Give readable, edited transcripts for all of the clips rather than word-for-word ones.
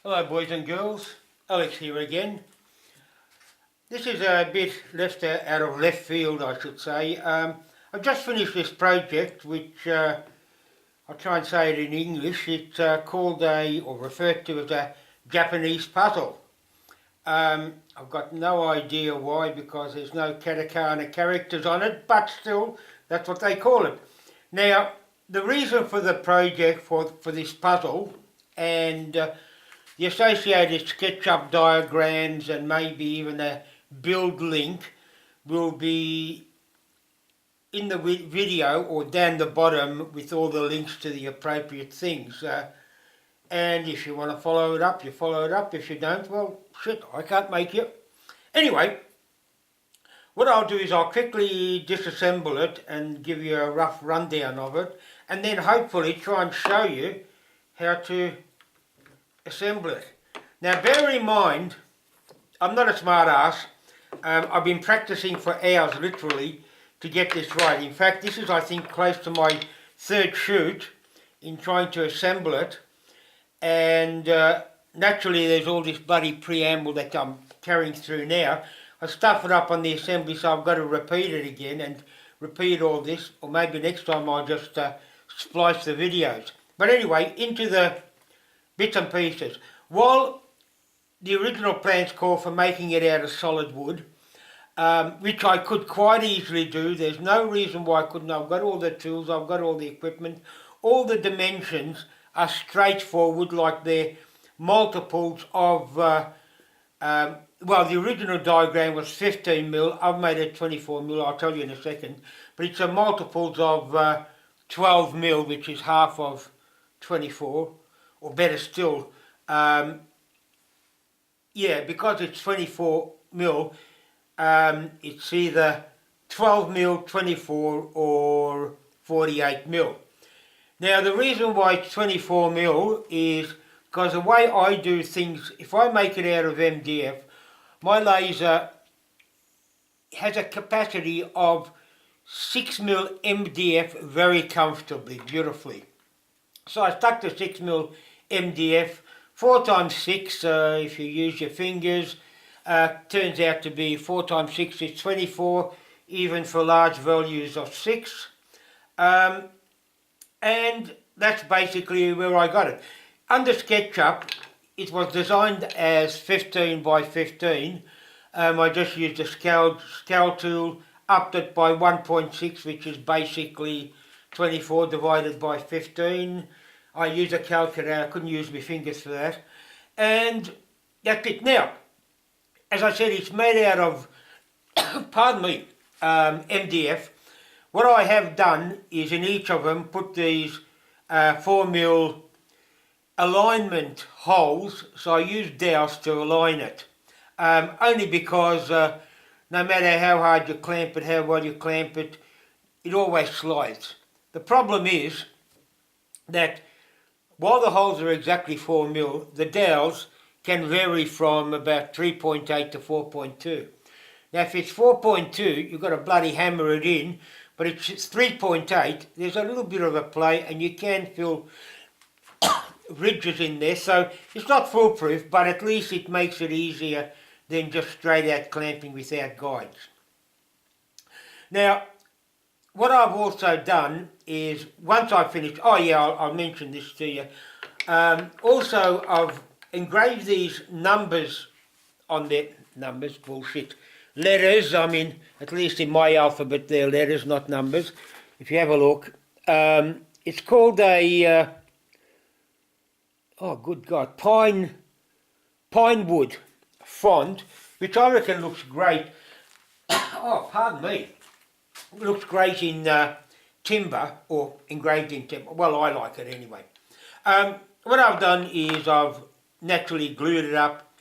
Hello boys and girls, Alex here again. This is a bit out of left field I should say. I've just finished this project which I'll try and say it in English. It's called or referred to as a Japanese puzzle. I've got no idea why because there's no katakana characters on it, but still that's what they call it. Now the reason for the project for this puzzle and the associated SketchUp diagrams and maybe even a build link will be in the video or down the bottom with all the links to the appropriate things. And if you want to follow it up, you follow it up. If you don't, well, shit, I can't make you. Anyway, what I'll do is I'll quickly disassemble it and give you a rough rundown of it, and then hopefully try and show you how to assemble it. Now bear in mind, I'm not a smart ass. I've been practicing for hours literally to get this right. In fact, this is I think close to my third shoot in trying to assemble it, and naturally there's all this bloody preamble that I'm carrying through now. I stuff it up on the assembly, so I've got to repeat it again and repeat all this, or maybe next time I'll just splice the videos. But anyway, into the bits and pieces. While the original plans call for making it out of solid wood, which I could quite easily do, there's no reason why I couldn't. I've got all the tools, I've got all the equipment, all the dimensions are straightforward, like they're multiples of, well, the original diagram was 15mm, I've made it 24mm, I'll tell you in a second, but it's a multiples of 12mm, which is half of 24. Or better still, yeah, because it's 24mm, it's either 12mm, 24 or 48mm. Now the reason why it's 24mm is because the way I do things, if I make it out of MDF, my laser has a capacity of 6mm MDF very comfortably, beautifully. So I stuck the 6mm MDF, 4x6 if you use your fingers, turns out to be 4x6 is 24, even for large values of 6. And that's basically where I got it. Under SketchUp, it was designed as 15 by 15. I just used a scale tool, upped it by 1.6, which is basically 24 divided by 15. I use a calculator, I couldn't use my fingers for that. And that's it. Now, as I said, it's made out of, pardon me, MDF. What I have done is in each of them put these 4mm alignment holes, so I use dowels to align it. Only because no matter how hard you clamp it, how well you clamp it, it always slides. The problem is that while the holes are exactly 4mm, the dowels can vary from about 3.8 to 4.2. Now if it's 4.2, you've got to bloody hammer it in, but it's 3.8, there's a little bit of a play and you can feel ridges in there, so it's not foolproof, but at least it makes it easier than just straight out clamping without guides. Now, what I've also done is, once I finish, oh yeah, I'll mention this to you. Also, I've engraved these numbers on their, numbers, bullshit, letters, I mean, at least in my alphabet they're letters, not numbers. If you have a look, it's called a, oh good God, pine wood font, which I reckon looks great. Oh, pardon me. It looks great in timber, or engraved in timber. Well, I like it anyway. What I've done is I've naturally glued it up,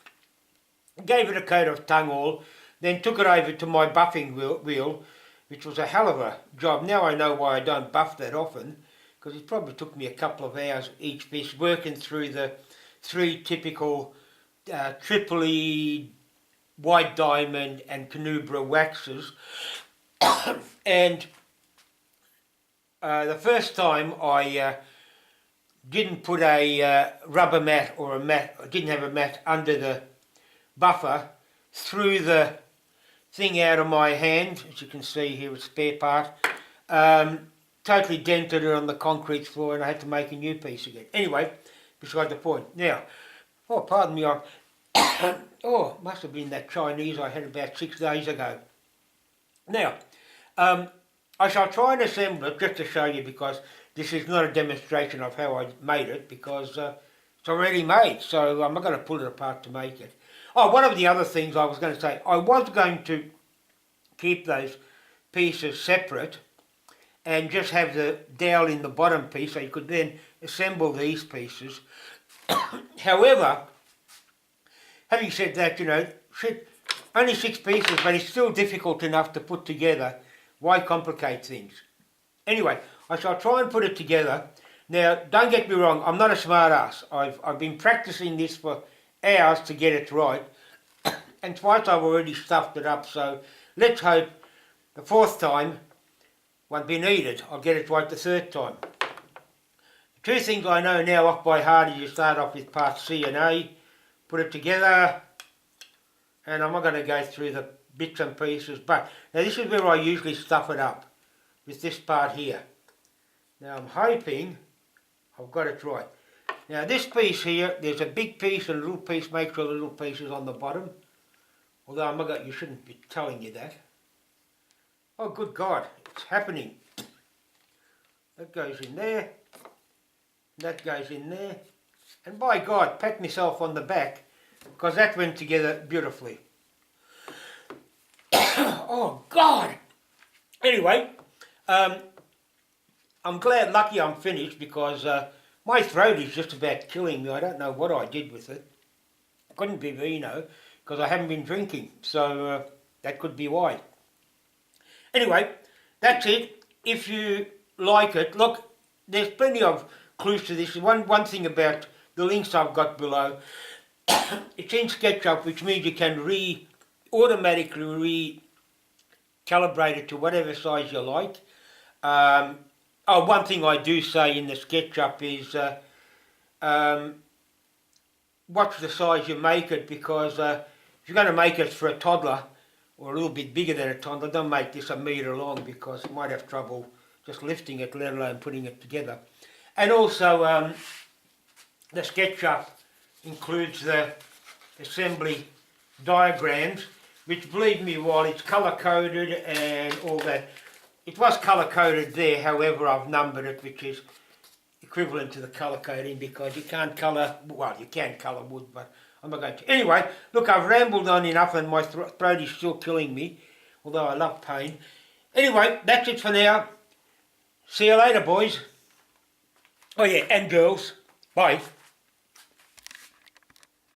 gave it a coat of tung oil, then took it over to my buffing wheel, which was a hell of a job. Now I know why I don't buff that often, because it probably took me a couple of hours each piece working through the three typical Tripoli, White Diamond and Canubra waxes. And the first time I didn't put a rubber mat or a mat, didn't have a mat under the buffer, threw the thing out of my hand, as you can see here, a spare part, totally dented it on the concrete floor, and I had to make a new piece again. Anyway, beside the point. Now, oh, pardon me, oh, must have been that Chinese I had about 6 days ago. Now, I shall try and assemble it just to show you, because this is not a demonstration of how I made it, because it's already made, so I'm not going to pull it apart to make it. Oh, one of the other things I was going to say, I was going to keep those pieces separate and just have the dowel in the bottom piece, so you could then assemble these pieces. However, having said that, you know, only 6 pieces, but it's still difficult enough to put together. Why complicate things? Anyway, I shall try and put it together. Now, don't get me wrong, I'm not a smart ass. I've been practicing this for hours to get it right, and twice I've already stuffed it up, so let's hope the 4th time won't be needed. I'll get it right the 3rd time. The 2 things I know now off by heart is you start off with parts C and A, put it together, and I'm not going to go through the bits and pieces, but now this is where I usually stuff it up, with this part here. Now I'm hoping I've got it right. Now this piece here, there's a big piece and a little piece. Make sure the little piece is on the bottom. Although I'm not, you shouldn't be telling you that. Oh good God, it's happening. That goes in there. That goes in there. And by God, pat myself on the back, because that went together beautifully. Oh God! Anyway, I'm lucky I'm finished, because my throat is just about killing me. I don't know what I did with it. Couldn't be vino, because I haven't been drinking, so that could be why. Anyway, that's it. If you like it, look, there's plenty of clues to this. One thing about the links I've got below, it's in SketchUp, which means you can automatically recalibrate it to whatever size you like. One thing I do say in the SketchUp is watch the size you make it, because if you're going to make it for a toddler, or a little bit bigger than a toddler, don't make this 1 metre long, because you might have trouble just lifting it, let alone putting it together. And also, the SketchUp includes the assembly diagrams, which, believe me, while it's colour-coded and all that, it was colour-coded there. However, I've numbered it, which is equivalent to the colour coding, because you can't colour, well, you can colour wood, but I'm not going to. Anyway, look, I've rambled on enough, and my throat is still killing me, although I love pain. Anyway, that's it for now. See you later, boys. Oh yeah, and girls. Bye.